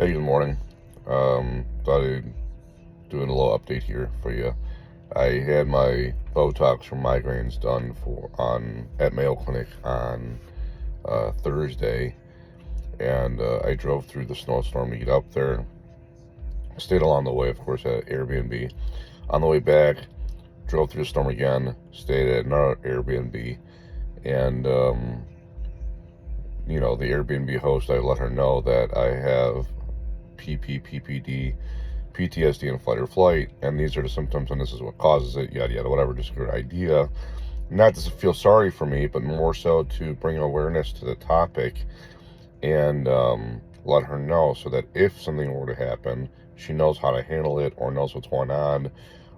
Hey, good morning. Thought I'd do a little update here for you. I had my Botox for migraines done at Mayo Clinic on Thursday, and I drove through the snowstorm to get up there. Stayed along the way, of course, at Airbnb. On the way back, drove through the storm again. Stayed at another Airbnb, and the Airbnb host, I let her know that I have PPD, PTSD in fight or flight, and these are the symptoms, and this is what causes it, yada yada, whatever. Just a good idea. Not to feel sorry for me, but more so to bring awareness to the topic and let her know, so that if something were to happen, she knows how to handle it, or knows what's going on,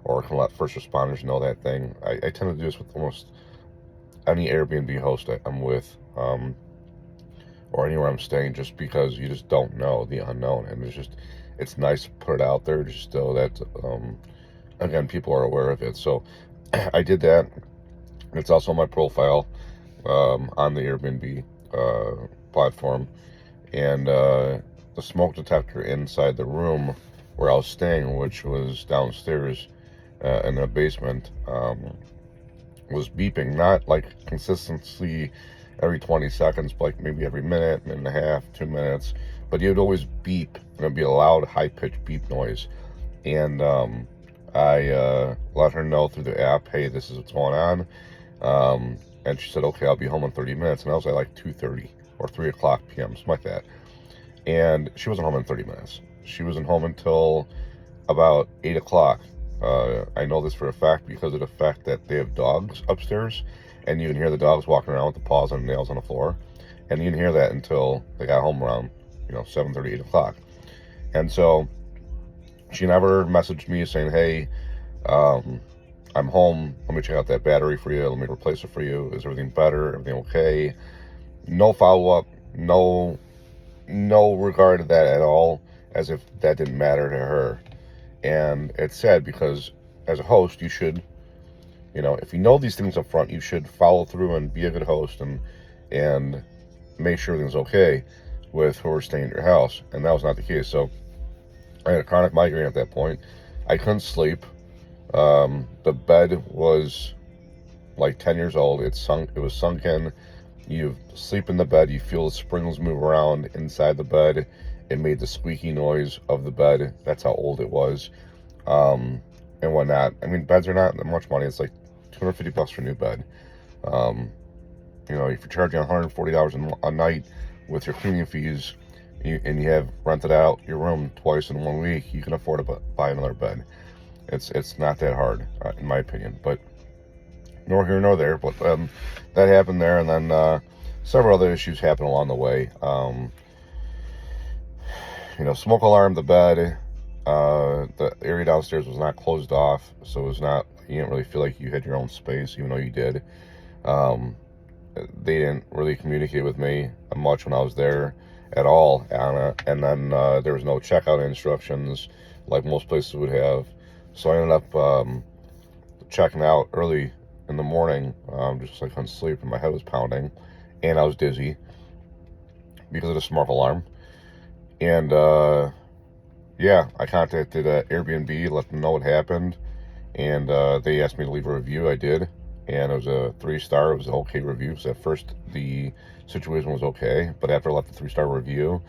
or can let first responders know that thing. I tend to do this with almost any Airbnb host I'm with, or anywhere I'm staying, just because you just don't know the unknown, and it's nice to put it out there just so that again, people are aware of it. So I did that. It's also on my profile on the Airbnb platform, and the smoke detector inside the room where I was staying, which was downstairs in the basement, was beeping, not like consistently every 20 seconds, but like maybe every minute and a half, 2 minutes. But it would always beep, and it'd be a loud, high-pitched beep noise. And I let her know through the app, hey, this is what's going on. And she said, okay, I'll be home in 30 minutes. And I was at like 2:30 or 3 o'clock p.m., something like that. And she wasn't home in 30 minutes. She wasn't home until about 8 o'clock. I know this for a fact because of the fact that they have dogs upstairs, and you can hear the dogs walking around with the paws and nails on the floor, and you didn't hear that until they got home around 7:30, 8 o'clock. And so she never messaged me saying, hey, I'm home, let me check out that battery for you, let me replace it for you, is everything better, everything okay? No follow-up, no regard to that at all, as if that didn't matter to her. And it's sad, because as a host, you should, if you know these things up front, you should follow through and be a good host and make sure everything's okay with whoever's staying at your house. And that was not the case. So I had a chronic migraine at that point. I couldn't sleep. The bed was like 10 years old. It was sunken. You sleep in the bed, you feel the springs move around inside the bed. It made the squeaky noise of the bed. That's how old it was. And whatnot. I mean, beds are not that much money. It's like $250 for a new bed. If you're charging $140 a night with your cleaning fees, and you have rented out your room twice in 1 week, you can afford to buy another bed. It's not that hard, in my opinion. But nor here nor there. But that happened there, and then several other issues happened along the way. Smoke alarm, the bed, the area downstairs was not closed off, so it was not, you didn't really feel like you had your own space, even though you did. They didn't really communicate with me much when I was there at all, and then there was no checkout instructions like most places would have. So I ended up checking out early in the morning, just so I couldn't sleep, and my head was pounding, and I was dizzy because of the smoke alarm. And I contacted Airbnb, let them know what happened, and they asked me to leave a review. I did, and it was a 3-star. It was an okay review, because at first the situation was okay, but after I left the 3-star review,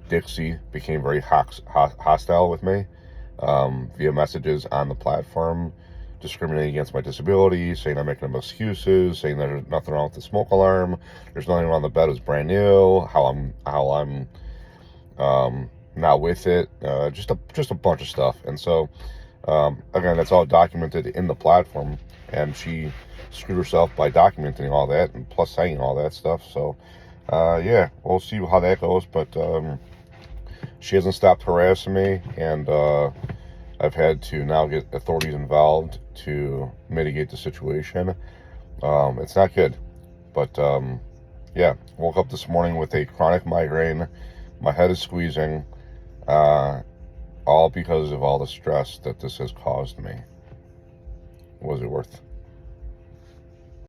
Dixie became very hostile with me via messages on the platform, discriminating against my disability, saying I'm making up excuses, saying there's nothing wrong with the smoke alarm, there's nothing wrong with the bed, it's brand new, how I'm not with it, just a bunch of stuff. And so again, that's all documented in the platform, and she screwed herself by documenting all that, and plus saying all that stuff. So we'll see how that goes. But she hasn't stopped harassing me, and I've had to now get authorities involved to mitigate the situation. It's not good, but woke up this morning with a chronic migraine. My head is squeezing, all because of all the stress that this has caused me. Was it worth